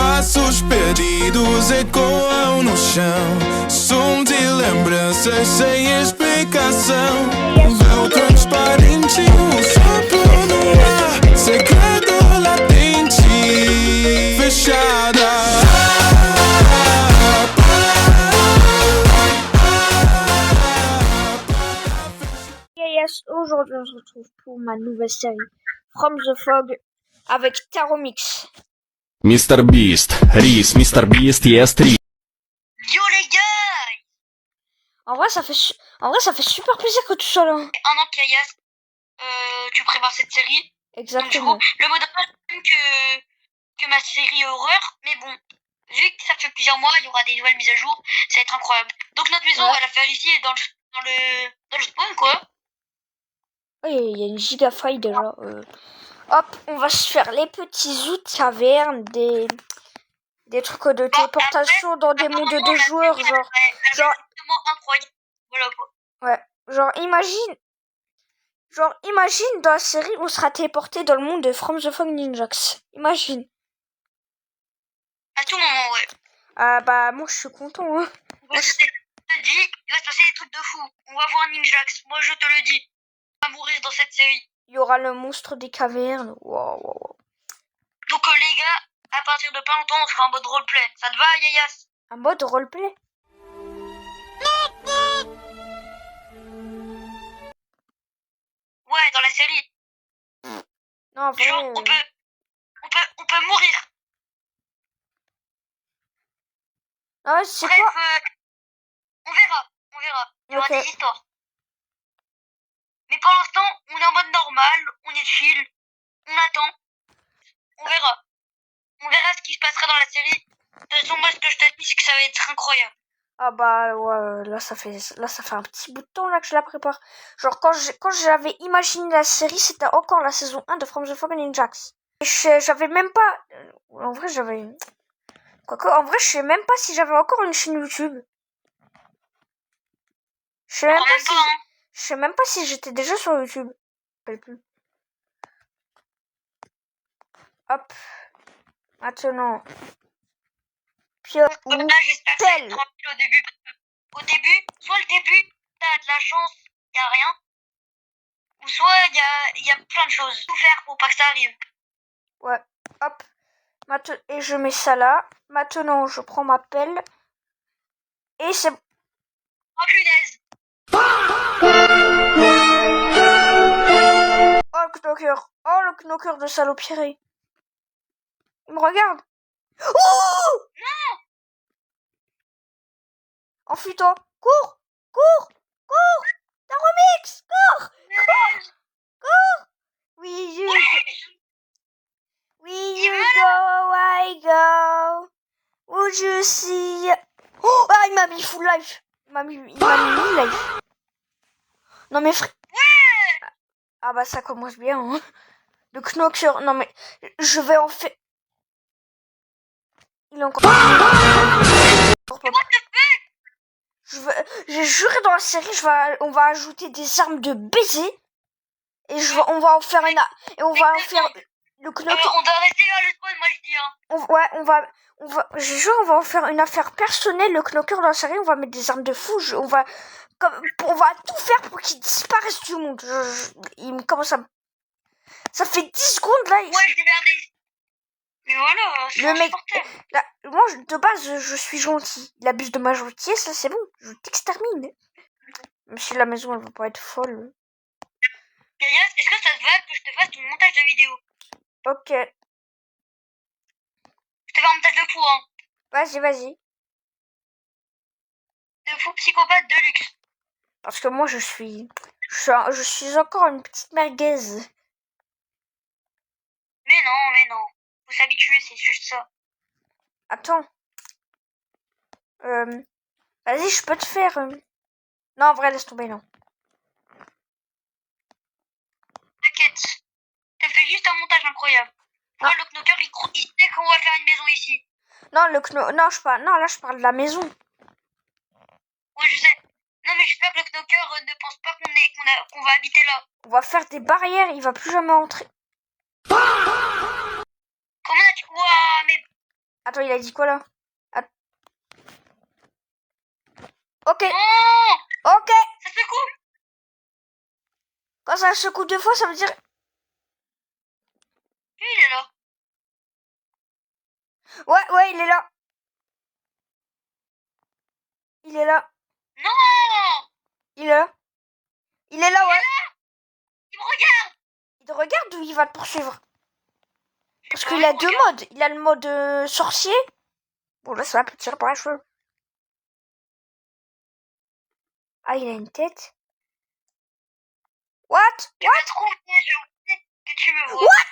passos perdidos ecoam no chão. Som de lembranças sem explicação. Véu transparente, um sopro no ar. Segredo latente, fechada. Yes, aujourd'hui on se retrouve pour ma nouvelle série From the Fog avec Taromix. Mr. Beast, Reese, Mr. Beast, yes, 3. Yo les gars! En vrai ça fait super plaisir que tu sois là. Un an qu'Ayas, tu prépares cette série. Exactement. Donc, du coup, le mode pas le même que ma série horreur, mais bon, vu que ça fait plusieurs mois, il y aura des nouvelles mises à jour, ça va être incroyable. Donc notre maison, elle a fait ici dans le spawn quoi. Oui, il y a une giga faille déjà. Hop, on va se faire les petits zoots cavernes, des trucs de téléportation dans des mondes de joueurs, genre Exactement incroyable. Voilà quoi. ouais, imagine dans la série on sera téléporté dans le monde de From the Fog Ninjax. Imagine. À tout moment, ouais. Ah bah moi je suis content. Hein. Je te dis, il va se passer des trucs de fou. On va voir Ninjax, moi je te le dis. On va mourir dans cette série. Il y aura le monstre des cavernes. Wow. Donc les gars, à partir de pas longtemps, on fera un mode roleplay. Ça te va, Yayas? Un mode roleplay? Ouais, dans la série. Non, en vrai, genre, on peut mourir. Ah, c'est bref, quoi? On verra. Il y aura Ok. des histoires. Mais pour l'instant, on est en mode normal, on est chill, on attend. On verra. On verra ce qui se passera dans la série. De toute façon, moi, ce que je te dis, c'est que ça va être incroyable. Ah bah ouais, là ça fait un petit bout de temps là que je la prépare. Genre quand j'avais imaginé la série, c'était encore la saison 1 de From the Fog Ninjax. J'avais même pas en vrai je sais même pas si j'avais encore une chaîne YouTube. Je sais même pas si j'étais déjà sur YouTube. Je sais plus. Hop. Maintenant. Là, j'espère que ça va être tranquille au début. Au début, soit le début, t'as de la chance, y a rien. Ou soit y a plein de choses. Tout faire pour pas que ça arrive. Ouais. Hop. Et je mets ça là. Maintenant, je prends ma pelle. Et c'est... Oh punaise! Oh le knocker. Oh le knocker de salopierie. Il me regarde. Oh non! Enfuis-toi. Cours. Taromix, cours. Oui, you go, I go. Would you see? Oh, ah, il m'a mis full life. Il m'a mis life. Non mais frère. Ah bah ça commence bien. Hein. Le knocker. Non mais je vais en faire. Il est encore. J'ai juré dans la série, on va ajouter des armes de baiser et on va en faire le knocker. On doit rester vers le spawn, moi je dis. Hein. Je jure, on va en faire une affaire personnelle. Le knocker dans la série, on va mettre des armes de fou. On va tout faire pour qu'il disparaisse du monde. Il me commence à. Ça fait 10 secondes là. Ouais, je regardé. Mais voilà, le mec. Là, moi, de base, je suis gentil. Il abuse de ma gentillesse, là, c'est bon. Je t'extermine. Même si la maison, elle va pas être folle. Yayas, est-ce que ça te va que je te fasse ton montage de vidéo? Ok. Je te fais un montage de fou, hein. Vas-y. De fou psychopathe de luxe. Parce que moi, je suis encore une petite merguez. Mais non. Faut s'habituer, c'est juste ça. Attends. Vas-y, je peux te faire... Non, en vrai, laisse tomber, non. T'inquiète. Je te fais juste un montage incroyable. Moi, le knocker, il sait qu'on va faire une maison ici. Non, là, je parle de la maison. Ouais, je sais. Non, mais j'espère que le knocker ne pense pas qu'on va habiter là. On va faire des barrières, il va plus jamais entrer. Comment as-tu... Ouah, mais... Attends, il a dit quoi là? Ok, Non, ok. ça secoue. Quand ça secoue 2 fois, ça veut dire... Lui, il est là. Ouais, il est là. Il est là. Non, Il est là. Il est là, ouais. il me regarde. Il te regarde ou il va te poursuivre? Parce pas, qu'il a il me 2 regarde. modes. Il a le mode sorcier. Bon, là, ça va peut tirer par les cheveux. Ah, il a une tête. What? Tu me trouves, je sais que tu me vois. What?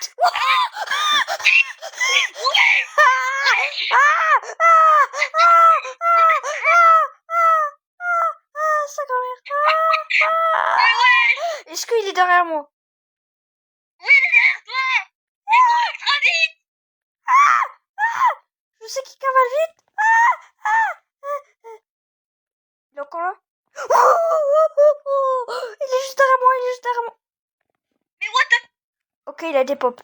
Sa grand-mère. Mais ouais, Est-ce qu'il est derrière moi? oui, il est derrière toi. Il court ultra vite. Je sais qu'il cavale vite. Il est encore là. Il est juste derrière moi, il est juste derrière moi. Mais what the... Ok, il a des pop.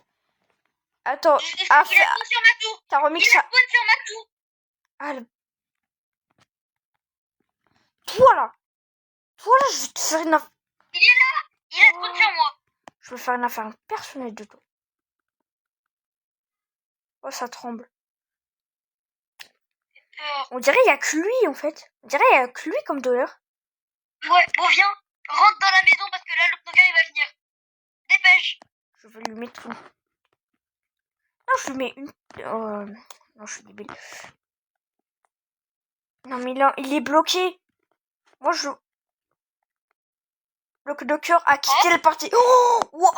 Attends, Il a spawn sur ma tour. t'as remis Il a ça. spawn sur ma tour. Ah, toi là, je vais te faire une affaire. Il a spawn sur moi. Je vais faire une affaire personnelle de toi. Oh, ça tremble. Peur. On dirait il y a que lui en fait. On dirait il y a que lui comme douleur. Ouais, bon, viens. Rentre dans la maison parce que là, le knocker, il va venir. Dépêche. Je vais lui mettre. Non, je lui mets une. Non, je suis débile. Non, mais là, il est bloqué. Moi, je. Le knocker a quitté le parti. Oh, what?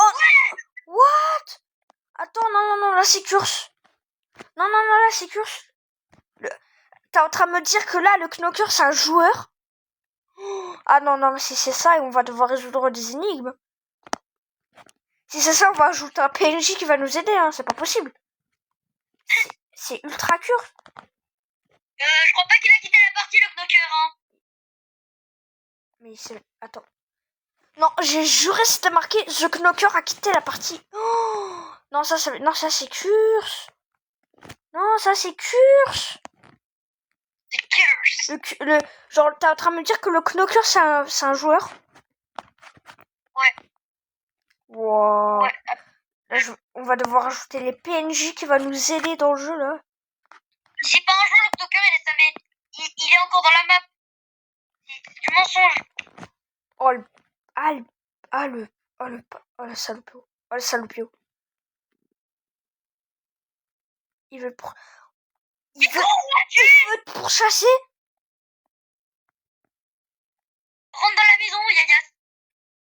Attends, non, là, c'est curse. Non, là, c'est curse. T'es en train de me dire que là, le knocker, c'est un joueur? Ah non, mais si c'est ça, on va devoir résoudre des énigmes. Si c'est ça, on va ajouter un PNJ qui va nous aider, hein. C'est pas possible. C'est ultra curse. Je crois pas qu'il a quitté la partie, le knocker, hein. Mais c'est... Attends. Non, j'ai juré c'était marqué The Knocker a quitté la partie. Oh non, ça c'est curse. Non, ça c'est curse. C'est curse. Genre, t'es en train de me dire que le Knocker c'est un joueur? Ouais. Wow. Ouais. Là, on va devoir ajouter les PNJ qui va nous aider dans le jeu là. C'est pas un jeu, le knocker, il est encore dans la map. C'est du mensonge. Oh le salopio. Oh le salopio. Il veut te pourchasser. Rentre dans la maison, Yagas.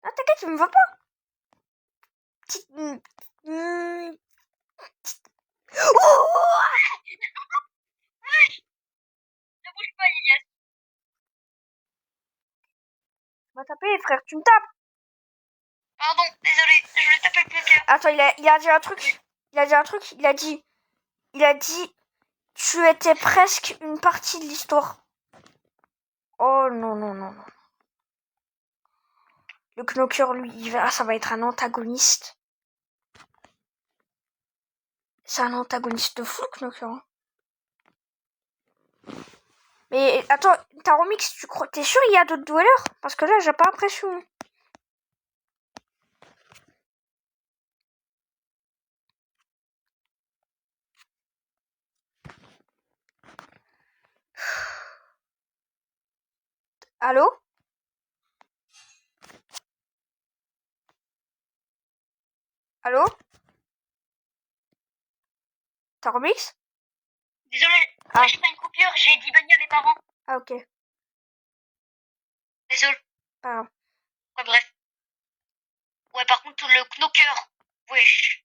Ah t'inquiète, tu me vois pas. Petite... Ne bouge pas, Yagas. Tu m'as tapé, frère, tu me tapes. Pardon, désolé, je vais taper le knocker. Attends, il a dit un truc. Il a dit, tu étais presque une partie de l'histoire. Oh non. Le knocker, lui, ça va être un antagoniste. C'est un antagoniste de fou, le knocker. Mais attends, t'as remix, t'es sûr il y a d'autres dwellers? Parce que là, j'ai pas l'impression. Allô? Allô? T'as remix? Désolé, Ah. moi je fais une coupure, j'ai dit bonne nuit à mes parents. Ah, ok. Désolé. Pas grave. Ouais, bref. Ouais, par contre, le knocker, wesh.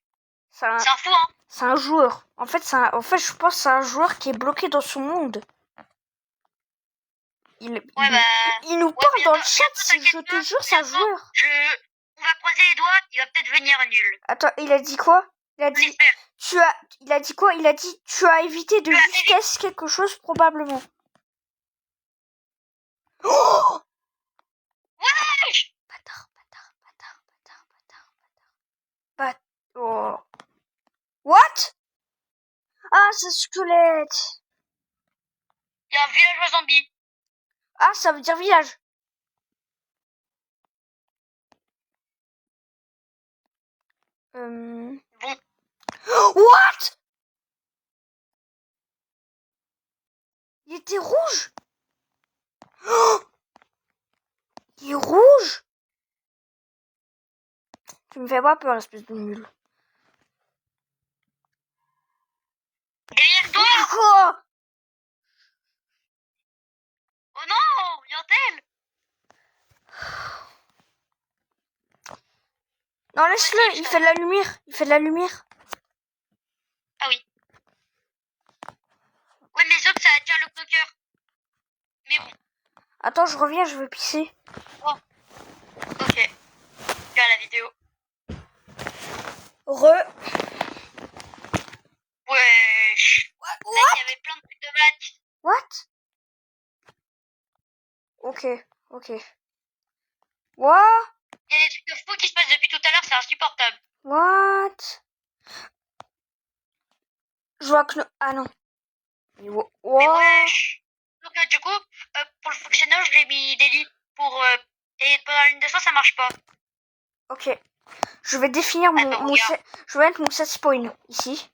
C'est un C'est un fou, hein. C'est un joueur. En fait, je pense que c'est un joueur qui est bloqué dans son monde. Il nous parle mais dans le attends, chat, t'inquiète je te pas, jure, c'est un bientôt, joueur. On va croiser les doigts, il va peut-être venir nul. Attends, il a dit quoi? Il a dit, J'espère. il a dit quoi? Il a dit, tu as évité de Tu as justesse quelque chose, probablement. Oh! Wesh! Bâtard. Oh. What? Ah, c'est squelette. Il y a un villageois zombie. Ah, ça veut dire village. Bon, What? Il était rouge. Oh, il est rouge. Tu me fais pas peur, espèce de nul. derrière toi. Quoi? Oh non, Yantel. Non, laisse-le, il fait de la lumière. Il fait de la lumière. Ah oui. Ouais, mais sauf que ça attire le knocker. Mais bon, Attends, je reviens, je veux pisser. ok. Regarde la vidéo. Wesh. Là, il y avait plein de trucs de maths. What? Ok. What? Il y a des trucs de fou qui se passent depuis tout à l'heure, c'est insupportable. What? Je vois que... Ah non. Mais Mais what? wesh. Donc du coup, pour le fonctionnaire, je l'ai mis daily pour... et pendant la ligne de 100, ça marche pas. Ok. Je vais définir Attends, regarde. Je vais mettre mon set spawn ici.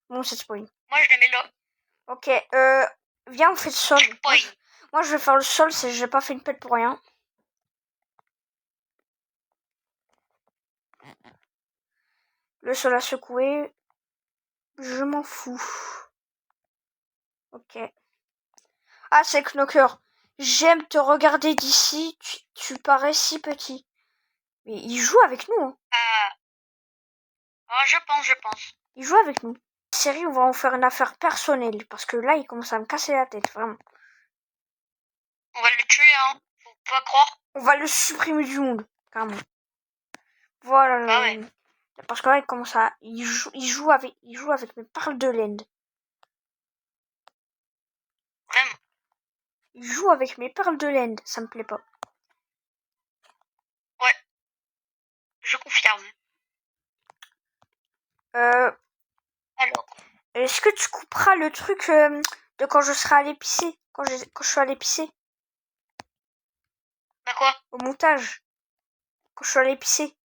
Mon set spawn. Moi, je le mets là. Ok. Viens, on fait le sol. Checkpoint. Moi, je vais faire le sol, j'ai pas fait une pelle pour rien. Le sol a secoué. Je m'en fous. Ok. Ah, c'est Knocker. J'aime te regarder d'ici. Tu parais si petit. Mais il joue avec nous. Hein. Oh, je pense. Il joue avec nous. Série, on va en faire une affaire personnelle. Parce que là, il commence à me casser la tête. Vraiment. On va le tuer, hein. Faut pas croire. On va le supprimer du monde. Carrément. Voilà. Bah ouais. Parce que là, il commence à... Il joue avec mes perles de laine. Vraiment. Il joue avec mes perles de laine. Ça me plaît pas. Ouais. Je confirme. Alors. Est-ce que tu couperas le truc de quand je serai allé pisser? Quand je suis allé pisser? Bah quoi? Au montage. Quand je suis allé pisser.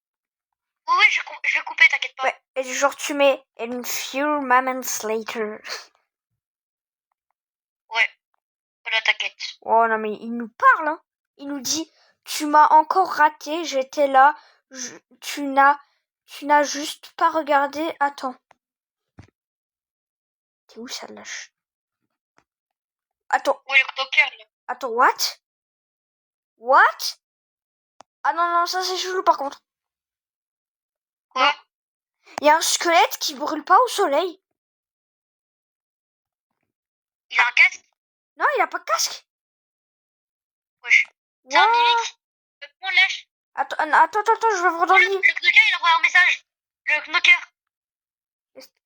Oui, je vais couper, t'inquiète pas. Ouais. Et genre tu mets in few moments later. Ouais. Voilà, t'inquiète. Oh non mais il nous parle hein. Il nous dit tu m'as encore raté, j'étais là, tu n'as juste pas regardé, attends. T'es où ça lâche? Attends. Ouais, le knocker, là. Attends, what? What? Ah non, ça c'est chelou par contre. Quoi? Il y a un squelette qui brûle pas au soleil. Il a un casque? Non, il a pas de casque. Wesh. C'est un mimique. On lâche. Attends, je vais voir dans le livre. Le knocker, il envoie un message. Le knocker.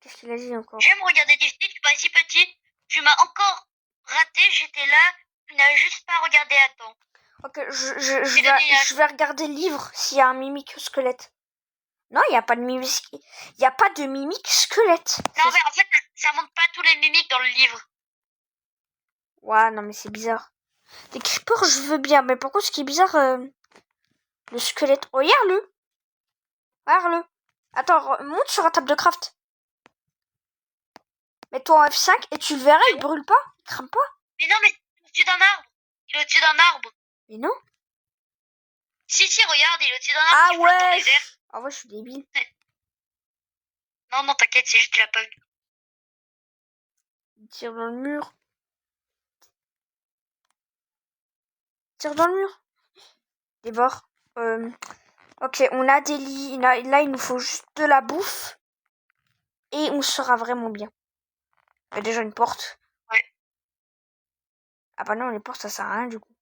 Qu'est-ce qu'il a dit encore? J'aime regarder d'ici, tu parais si petit. Tu m'as encore raté, j'étais là. Tu n'as juste pas regardé à temps. Ok, je vais regarder le livre s'il y a un mimique squelette. Non, il n'y a pas de mimique. Il n'y a pas de mimique squelette. Non, mais en fait, ça montre pas tous les mimiques dans le livre. Ouais, non, mais c'est bizarre. Des creepers, je veux bien. Mais pourquoi ce qui est bizarre, le squelette. Regarde-le. Regarde-le. Attends, monte sur la table de craft. Mets-toi en F5 et tu le verras, il brûle pas. Il crame pas. Mais non, mais il est au-dessus d'un arbre. Il est au-dessus d'un arbre. Mais non. Si, regarde, il est au-dessus d'un arbre. Ah qui flotte dans ouais. les airs. Ah ouais, je suis débile. Non, t'inquiète, c'est juste que tu l'as pas vu. Il tire dans le mur. Tire dans le mur. Dévore. Ok, on a des lits. Là, il nous faut juste de la bouffe. Et on sera vraiment bien. Il y a déjà une porte. Ouais. Ah bah non, les portes, ça sert à rien du coup.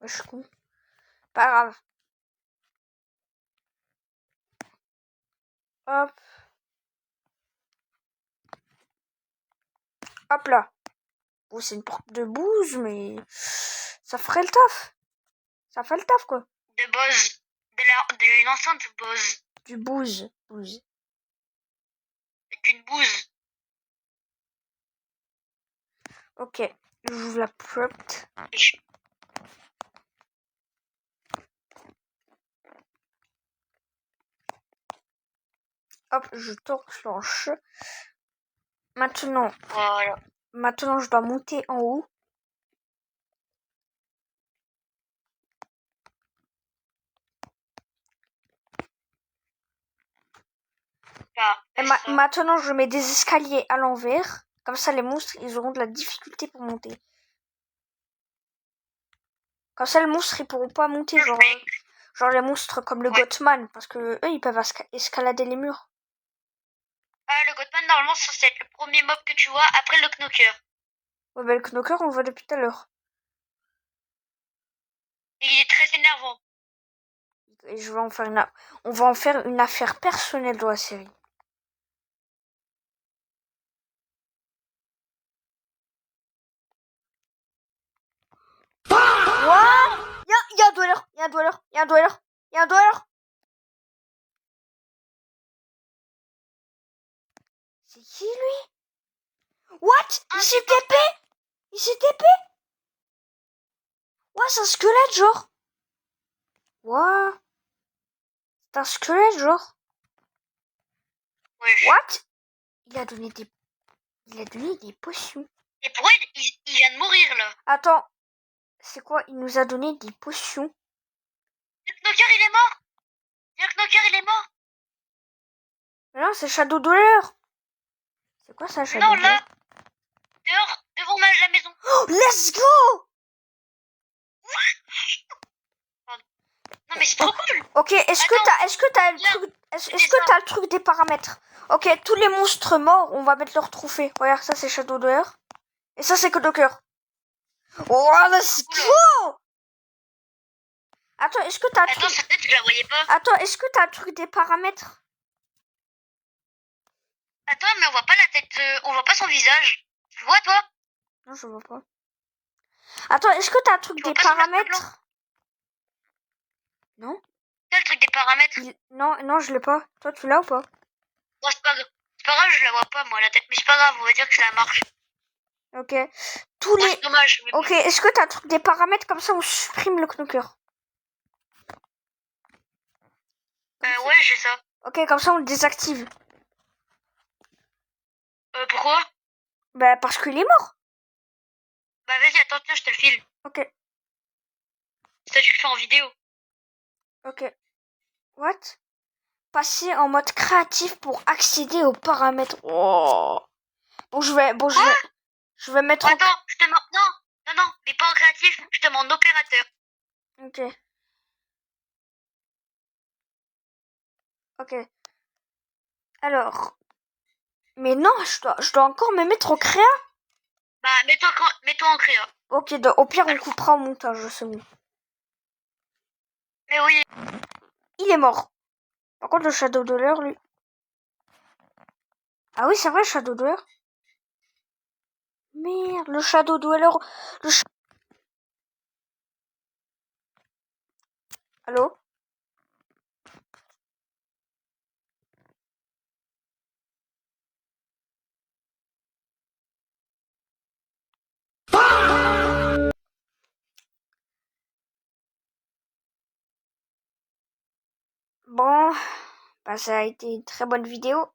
Ouais, je suis con. Pas grave. Hop. Hop là. Bon, c'est une porte de bouse, mais ça ferait le taf. Ça fait le taf, quoi. De Bose. D'une enceinte Bose. Du bouse. Bouse. D'une bouse. Ok, j'ouvre la prompt. Hop, je t'enclenche. Maintenant, Voilà. je dois monter en haut. Là, Et fais ça. maintenant, je mets des escaliers à l'envers. Comme ça, les monstres, ils auront de la difficulté pour monter. Comme ça, les monstres, ils pourront pas monter. Genre les monstres comme le Ouais. Gothman. Parce que eux, ils peuvent escalader les murs. Ah, le Gothman, normalement, c'est censé être le premier mob que tu vois après le Knocker. Ouais, bah, le Knocker, on le voit depuis tout à l'heure. Et il est très énervant. Et on va en faire une affaire personnelle dans la série. What? Il y a un dweller, il y a un dweller, il y a un dweller, il y a un dweller. C'est qui lui? What? Il s'est TP? Il s'est TP? Ouais, c'est un squelette, genre. What? C'est un squelette, genre. Ouais. What? Il a donné des potions. Et pourquoi il vient de mourir, là? Attends, c'est quoi? Il nous a donné des potions. Le Knocker, il est mort! Le Knocker, il est mort! Mais non, c'est Shadow Dweller. C'est quoi ça, Shadow Non, Dweller? là, dehors, devant la maison. Oh, let's go! Non, mais c'est trop cool! Ok, est-ce que t'as le viens, truc, est-ce que t'as le truc des paramètres? Ok, tous les monstres morts, on va mettre leur trophée. Regarde, ça c'est Shadow Dweller. Et ça c'est Knocker. Oh, let's go! Attends, est-ce que t'as le Attends, truc... sa tête, je la voyais pas. Attends, est-ce que t'as le truc des paramètres? Attends, mais on voit pas la tête, on voit pas son visage. Tu vois, toi? Non, je vois pas. Attends, est-ce que t'as le truc Tu vois des pas son masque blanc? paramètres? Non? T'as le truc des paramètres? Non, je l'ai pas. Toi, tu l'as ou pas? Bon, c'est pas grave, je la vois pas, moi, la tête, mais c'est pas grave, on va dire que ça marche. Ok. Bon, c'est dommage. Mais Ok, est-ce que t'as le truc des paramètres? Comme ça, on supprime le Knocker. ouais, j'ai ça. Ok, comme ça, on le désactive. Pourquoi? Bah, parce qu'il est mort. Bah, vas-y, attends, tiens, je te le file. Ok, Ça, tu le fais en vidéo. ok. What? Passer en mode créatif pour accéder aux paramètres. Oh. Bon, je vais mettre. Attends, je te demande. Non, mais pas en créatif, je te demande opérateur. Ok. Ok. Alors. Mais non, je dois encore me mettre au créa. Bah, mets-toi en créa. Ok, au pire, on coupera au montage, c'est bon. Mais oui. Il est mort. Par contre, le Shadow Dweller, lui. Ah oui, c'est vrai, Shadow Dweller. Merde, le Shadow Dweller. Allô? Bon, bah ça a été une très bonne vidéo.